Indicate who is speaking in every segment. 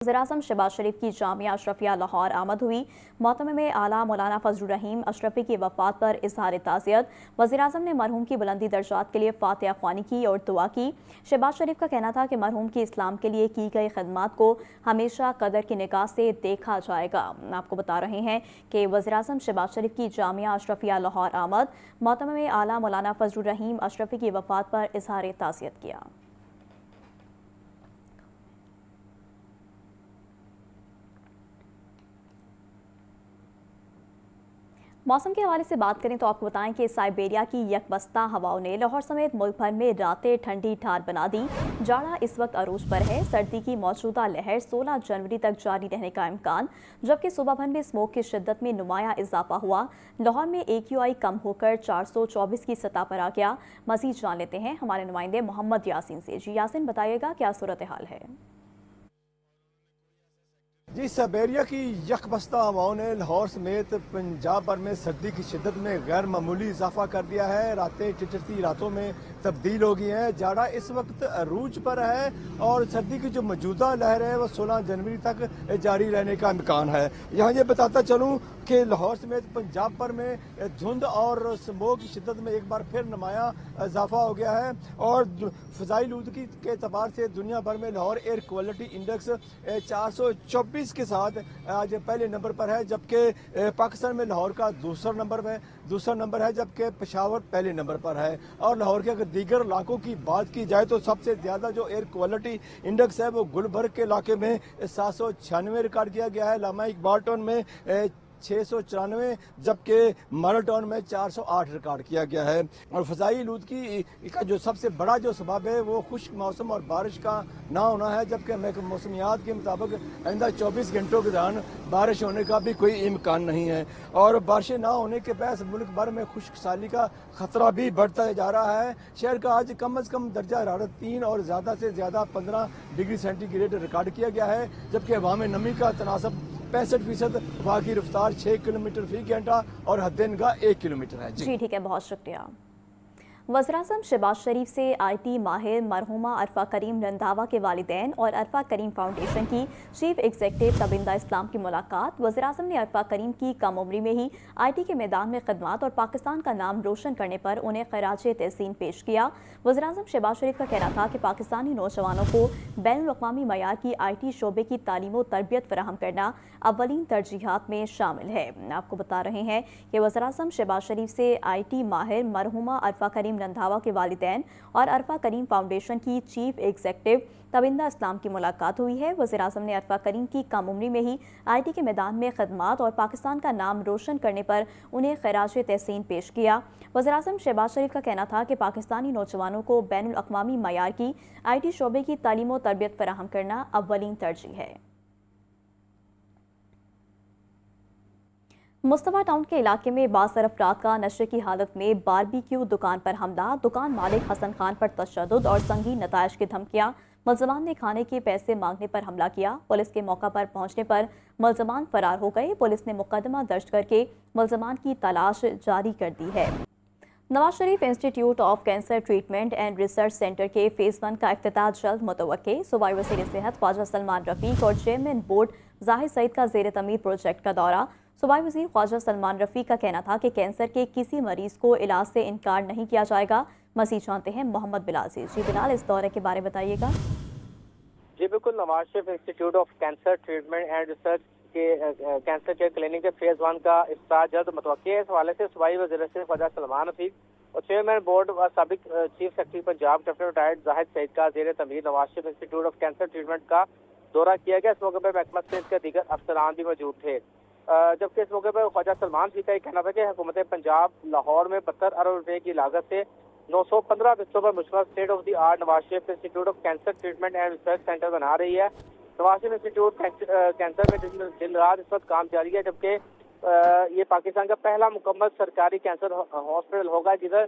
Speaker 1: वज़ीर-ए-आज़म शहबाज शरीफ की जामिया अशरफिया लाहौर आमद हुई। मोहतमे में आला मौलाना फजलुर रहीम अशरफी की वफ़ात पर इज़हार ताज़ियत। वज़ीर-ए-आज़म ने मरहूम की बुलंदी दर्जात के लिए फातिहा ख्वानी की और दुआ की। शहबाज शरीफ का कहना था कि मरहूम की इस्लाम के लिए की गई खिदमत को हमेशा कदर की निगाह से देखा जाएगा। आपको बता रहे हैं कि वज़ीर-ए-आज़म शहबाज शरीफ की जामिया अशरफिया लाहौर आमद। मोहतमे में आला मौलाना फजलुर रहीम अशरफी की वफ़ात पर इज़हार ताज़ियत किया। मौसम के हवाले से बात करें तो आपको बताएं कि साइबेरिया की यकबस्ता हवाओं ने लाहौर समेत मुल्क भर में रातें ठंडी ठार बना दी। जाड़ा इस वक्त अरूज पर है। सर्दी की मौजूदा लहर 16 जनवरी तक जारी रहने का इम्कान, जबकि सुबह भर में स्मोक की शिद्दत में नुमाया इजाफा हुआ। लाहौर में AQI कम होकर 424 की सतह पर आ गया। मजीद जान लेते हैं हमारे नुमाइंदे मोहम्मद यासीन से। जी यासीन, बताइएगा क्या सूरत हाल है?
Speaker 2: जी, साइबेरिया की यकबस्ता हवाओं ने लाहौर समेत पंजाब भर में सर्दी की शिद्दत में गैर मामूली इजाफा कर दिया है। रातें टिचरती रातों में तब्दील हो गई हैं। जाड़ा इस वक्त अरूज पर है और सर्दी की जो मौजूदा लहर है वो 16 जनवरी तक जारी रहने का इम्कान है। यहाँ ये बताता चलूँ कि लाहौर समेत पंजाब भर में धुंध और स्मोक की शिद्दत में एक बार फिर नुमाया इजाफा हो गया है और फ़ज़ाई आलूदगी के एतबार से दुनिया भर में लाहौर एयर क्वालिटी इंडेक्स 424 के साथ आज पहले नंबर पर है, जबकि पाकिस्तान में लाहौर का दूसरा नंबर है, जबकि पेशावर पहले नंबर पर है। और लाहौर के अगर दीगर इलाकों की बात की जाए तो सबसे ज़्यादा जो एयर क्वालिटी इंडेक्स है वो गुलबर्ग के इलाके में 796 रिकॉर्ड किया गया है, लामा इकबाल टाउन में 694, जबकि मॉडल टाउन में 408 रिकॉर्ड किया गया है। और फ़ज़ाई आलूदगी का जो सबसे बड़ा जो सबब है वो खुश्क मौसम और बारिश का ना होना है, जबकि मौसमियात के मुताबिक आइंदा 24 घंटों के दौरान बारिश होने का भी कोई इम्कान नहीं है। और बारिशें ना होने के बायस मुल्क भर में खुश्क साली का खतरा भी बढ़ता जा रहा है। शहर का आज कम अज़ कम दर्जा हरारत 3 और ज़्यादा से ज़्यादा 15 डिग्री सेंटीग्रेड रिकॉर्ड किया गया है, जबकि हवा में नमी का तनासब 65%, हवा की रफ्तार 6 किलोमीटर फी घंटा और हद-ए-निगाह 1 किलोमीटर है।
Speaker 1: जी ठीक है, बहुत शुक्रिया। वज़ीर-ए-आज़म शहबाज शरीफ से IT माहिर मरहूमा अरफा करीम रंधावा के वालिदैन और अरफा करीम फाउंडेशन की चीफ एग्जीक्यूटिव तबिंदा इस्लाम की मुलाकात। वज़ीर-ए-आज़म ने अरफा करीम की कम उम्री में ही IT के मैदान में खिदमत और पाकिस्तान का नाम रोशन करने पर उन्हें खराज तहसीन पेश किया। वज़ीर-ए-आज़म शहबाज शरीफ का कहना था कि पाकिस्तानी नौजवानों को बैनुल-अक़वामी मयार की IT शोबे की तालीम व तरबियत फराहम करना अव्वलीन तरजीहात में शामिल है। आपको बता रहे हैं कि वज़ीर-ए-आज़म शहबाज शरीफ से IT माहिर मरहूमा अरफा करीम रंधावा के वालिदैन और अरफा करीम फाउंडेशन की चीफ एग्जीक्यूटिव तबिंदा इस्लाम की मुलाकात हुई है। वज़ीर-ए-आज़म ने अरफा करीम की कम उम्री में ही IT के मैदान में खिदमत और पाकिस्तान का नाम रोशन करने पर उन्हें खराज तहसीन पेश किया। वज़ीर-ए-आज़म शहबाज शरीफ का कहना था कि पाकिस्तानी नौजवानों को बैनुल-अक़वामी मयार की IT शोबे की तालीम व तरबियत फराहम करना अव्वलीन तरजीह है। मुस्तफा टाउन के इलाके में बासर अफराद का नशे की हालत में बारबेक्यू दुकान पर हमला। दुकान मालिक हसन खान पर तशद्दुद और संगीन नताइज की धमकियां। मुल्ज़मान ने खाने के पैसे मांगने पर हमला किया। पुलिस के मौका पर पहुंचने पर मुल्ज़मान फरार हो गए। पुलिस ने मुकदमा दर्ज करके मुल्ज़मान की तलाश जारी कर दी है। Nawaz Sharif institute of cancer treatment and research centre के फेज़ 1 का इफ्तिताह जल्द मुतवक्के। सूबाई वज़ीर सेहत ख्वाजा सलमान रफ़ीक और चेयरमैन बोर्ड जाहिद सईद का ज़ेर तमीर प्रोजेक्ट का दौरा। सूबाई वज़ीर ख्वाजा सलमान रफ़ीक का कहना था कि कैंसर के किसी मरीज़ को इलाज से इनकार नहीं किया जाएगा। मज़ीद जानते हैं मोहम्मद बिलाल से। जी बिलाल, इस दौरे के बारे में बताइएगा।
Speaker 3: जी बिल्कुल, Nawaz Sharif institute of cancer treatment and research के कैंसर केयर क्लिनिक के फेज़ 1 का इफ्तिताह जल्द मुतवक्के है। इस हवाले से सूबाई वज़ीर ख्वाजा सलमान रफ़ीक और चेयरमैन बोर्ड व साबिक chief secretary Punjab captain retired Zahid Saeed का ज़ेर तमीर Nawaz Sharif institute of cancer treatment का दौरा किया गया। इस मौके पर महकमा सेहत के दीगर अफसरान भी मौजूद थे, जबकि इस मौके पर ख्वाजा सलमान रफ़ीक का कहना था कि हुकूमत पंजाब लाहौर में 72 अरब रुपए की लागत से 915 बिस्तरों पर मुश्तमिल state of the art Nawaz Sharif institute of cancer treatment and research centre बना रही है। नवाज शरीफ इंस्टीट्यूट कैंसर में दिन रात इस वक्त काम जारी है, जबकि ये पाकिस्तान का पहला मुकम्मल सरकारी कैंसर हॉस्पिटल होगा जिधर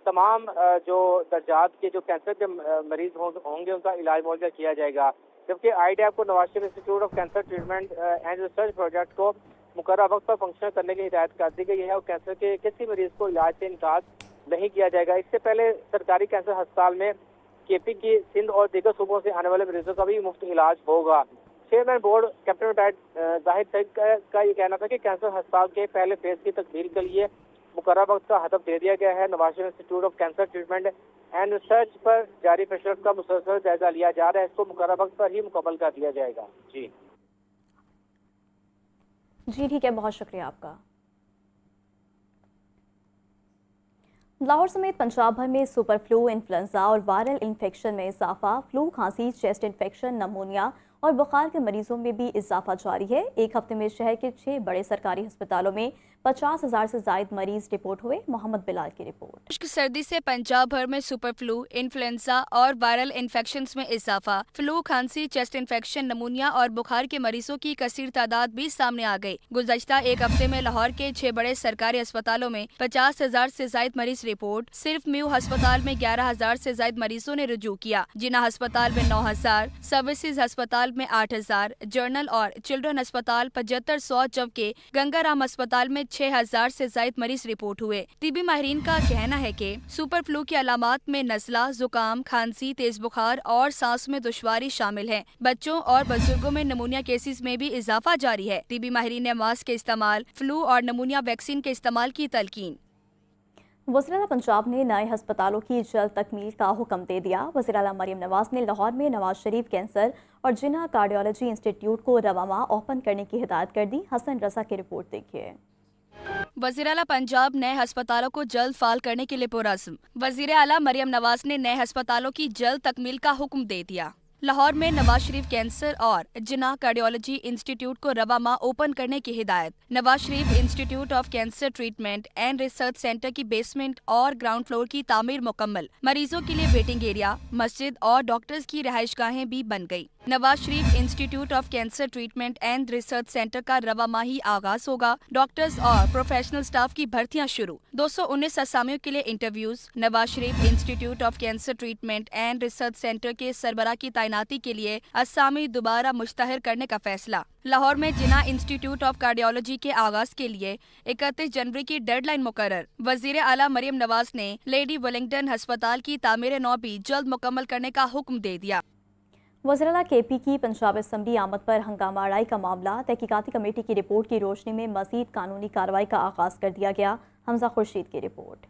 Speaker 3: तमाम जो दर्जात के जो कैंसर के मरीज होंगे उनका इलाज मुआवजा किया जाएगा। जबकि IDAP को Nawaz Sharif institute of cancer treatment and research project को मुकर्रर वक्त पर फंक्शन करने की हिदायत कर दी गई है और कैंसर के किसी मरीज को इलाज से इनकार नहीं किया जाएगा। इससे पहले सरकारी कैंसर अस्पताल में KP की सिंध और दीगर सूबों से आने वाले मरीजों का भी मुफ्त इलाज होगा। چیئرمین بورڈ کیپٹن ریٹائرڈ زاہد سعید کا یہ کہنا تھا کہ کینسر ہسپتال کے پہلے فیز کی تکمیل کے لیے مقررہ وقت کا ہدف دے دیا گیا ہے۔ Nawaz Sharif institute of cancer treatment and research پر جاری پیش رفت کا مسلسل جائزہ لیا جا رہا ہے، اس کو مقررہ وقت پر ہی مکمل کر دیا جائے گا۔
Speaker 1: جی ٹھیک ہے، بہت شکریہ آپ کا۔ لاہور سمیت پنجاب بھر میں سپر فلو، انفلوئنزا اور وائرل انفیکشن میں اضافہ۔ فلو، کھانسی، چیسٹ انفیکشن، نمونیا اور بخار کے مریضوں میں بھی اضافہ جاری ہے۔ ایک ہفتے میں شہر کے 6 بڑے سرکاری ہسپتالوں میں 50,000 سے زائد مریض رپورٹ ہوئے۔ محمد بلال کی رپورٹ۔
Speaker 4: خشک سردی سے پنجاب بھر میں سپر فلو، انفلوئنزا اور وائرل انفیکشنز میں اضافہ۔ فلو، کھانسی، چیسٹ انفیکشن، نمونیا اور بخار کے مریضوں کی کثیر تعداد بھی سامنے آ گئی۔ گزشتہ ایک ہفتے میں لاہور کے 6 بڑے سرکاری ہسپتالوں میں 50,000 سے زائد مریض رپورٹ۔ صرف میو ہسپتال میں 11,000 سے زائد مریضوں نے رجوع کیا۔ جناح ہسپتال میں 9,000، سروسز ہسپتال میں 8,000، جنرل اور چلڈرن ہسپتال 7500، جبکہ گنگا رام ہسپتال میں 6,000 سے زائد مریض رپورٹ ہوئے۔ طبی ماہرین کا کہنا ہے کہ سپر فلو کی علامات میں نزلہ، زکام، کھانسی، تیز بخار اور سانس میں دشواری شامل ہیں۔ بچوں اور بزرگوں میں نمونیا کیسز میں بھی اضافہ جاری ہے۔ طبی ماہرین نے ماسک کے استعمال، فلو اور نمونیا ویکسین کے استعمال کی تلقین۔
Speaker 1: وزیراعلیٰ پنجاب نے نئے ہسپتالوں کی جلد تکمیل کا حکم دے دیا۔ وزیراعلیٰ مریم نواز نے لاہور میں نواز شریف کینسر اور جناح کارڈیالوجی انسٹیٹیوٹ کو رواں ماہ اوپن کرنے کی ہدایت کر دی۔ حسن رضا کی رپورٹ دیکھیے۔
Speaker 4: وزیراعلیٰ پنجاب نئے ہسپتالوں کو جلد فعال کرنے کے لیے پرعزم۔ وزیراعلیٰ مریم نواز نے نئے ہسپتالوں کی جلد تکمیل کا حکم دے دیا۔ لاہور میں نواز شریف کینسر اور جناح کارڈیالوجی انسٹیٹیوٹ کو رواں ماہ اوپن کرنے کی ہدایت۔ Nawaz Sharif institute of cancer treatment and research centre کی بیسمنٹ اور گراؤنڈ فلور کی تعمیر مکمل۔ مریضوں کے لیے ویٹنگ ایریا، مسجد اور ڈاکٹرز کی رہائش گاہیں بھی بن گئی۔ Nawaz Sharif institute of cancer treatment and research centre کا رواں ماہ ہی آغاز ہوگا۔ ڈاکٹرز اور پروفیشنل سٹاف کی بھرتیاں شروع۔ 219 اسامیوں کے لیے interviews. Nawaz Sharif institute of cancer treatment and research centre کے سربراہ کی تعیناتی کے لیے اسامی دوبارہ مشتہر کرنے کا فیصلہ۔ لاہور میں جناح انسٹیٹیوٹ آف کارڈیالوجی کے آغاز کے لیے 31 جنوری کی ڈیڈ لائن مقرر۔ وزیر اعلیٰ مریم نواز نے لیڈی ویلنگٹن ہسپتال کی تعمیر نو بھی جلد مکمل کرنے کا حکم دے دیا۔
Speaker 1: وزیراعلیٰ کے پی کی پنجاب اسمبلی آمد پر ہنگامہ آرائی کا معاملہ۔ تحقیقاتی کمیٹی کی رپورٹ کی روشنی میں مزید قانونی کارروائی کا آغاز کر دیا گیا۔ حمزہ خورشید کی رپورٹ۔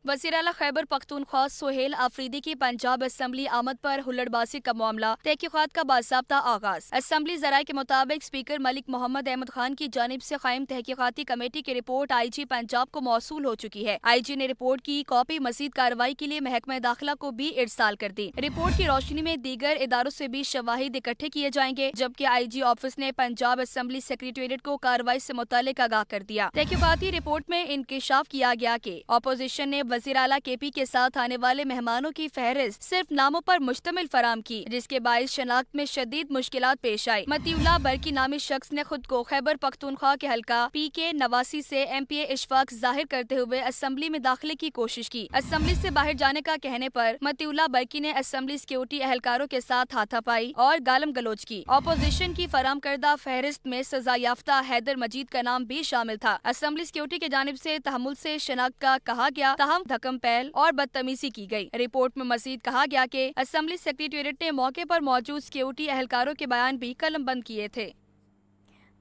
Speaker 4: وزیر اعلیٰ خیبر پختونخوا سہیل آفریدی کی پنجاب اسمبلی آمد پر ہلڑ بازی کا معاملہ، تحقیقات کا باضابطہ آغاز۔ اسمبلی ذرائع کے مطابق اسپیکر ملک محمد احمد خان کی جانب سے قائم تحقیقاتی کمیٹی کی رپورٹ آئی جی پنجاب کو موصول ہو چکی ہے۔ آئی جی نے رپورٹ کی کاپی مزید کارروائی کے لیے محکمہ داخلہ کو بھی ارسال کر دی۔ رپورٹ کی روشنی میں دیگر اداروں سے بھی شواہد اکٹھے کیے جائیں گے، جبکہ آئی جی آفس نے پنجاب اسمبلی سیکریٹریٹ کو کارروائی سے متعلق آگاہ کر دیا۔ تحقیقاتی رپورٹ میں انکشاف کیا گیا کہ اپوزیشن نے وزیر اعلیٰ کے پی کے ساتھ آنے والے مہمانوں کی فہرست صرف ناموں پر مشتمل فراہم کی، جس کے باعث شناخت میں شدید مشکلات پیش آئی۔ متی اللہ برقی نامی شخص نے خود کو خیبر پختونخوا کے حلقہ پی کے نواسی سے ایم پی اے اشفاق ظاہر کرتے ہوئے اسمبلی میں داخلے کی کوشش کی۔ اسمبلی سے باہر جانے کا کہنے پر متی اللہ برقی نے اسمبلی سیکیورٹی اہلکاروں کے ساتھ ہاتھا پائی اور گالم گلوچ کی۔ اپوزیشن کی فراہم کردہ فہرست میں سزا یافتہ حیدر مجید کا نام بھی شامل تھا۔ اسمبلی سیکیورٹی کی جانب سے تحمل سے شناخت کا کہا گیا، تاہم دھکم پہل اور بدتمیزی کی گئی۔ رپورٹ میں مزید کہا گیا کہ اسمبلی سیکریٹریٹ نے موقع پر موجود سیکیورٹی اہلکاروں کے بیان بھی قلم بند کیے تھے۔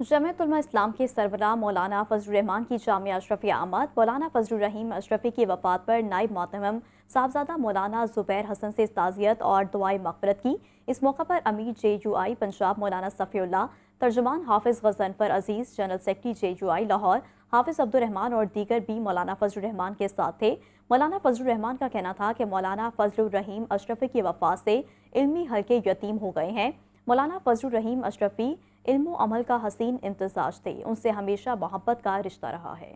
Speaker 1: جمعیت علماء اسلام کے سربراہ مولانا فضل الرحمان کی جامعہ اشرفیہ آمد۔ مولانا فضل الرحیم اشرفی کی وفات پر نائب معتمم صاحبزادہ مولانا زبیر حسن سے تعزیت اور دعائے مغفرت کی۔ اس موقع پر امیر جے یو آئی پنجاب مولانا صفی اللہ، ترجمان حافظ غضنفر عزیز، جنرل سیکرٹری جے یو آئی لاہور حافظ عبد الرحمان اور دیگر بھی مولانا فضل الرحمان کے ساتھ تھے۔ مولانا فضل الرحمان کا کہنا تھا کہ مولانا فضل الرحیم اشرفی کی وفات سے علمی حلقے یتیم ہو گئے ہیں۔ مولانا فضل الرحیم اشرفی علم و عمل کا حسین امتزاج تھے، ان سے ہمیشہ محبت کا رشتہ رہا ہے۔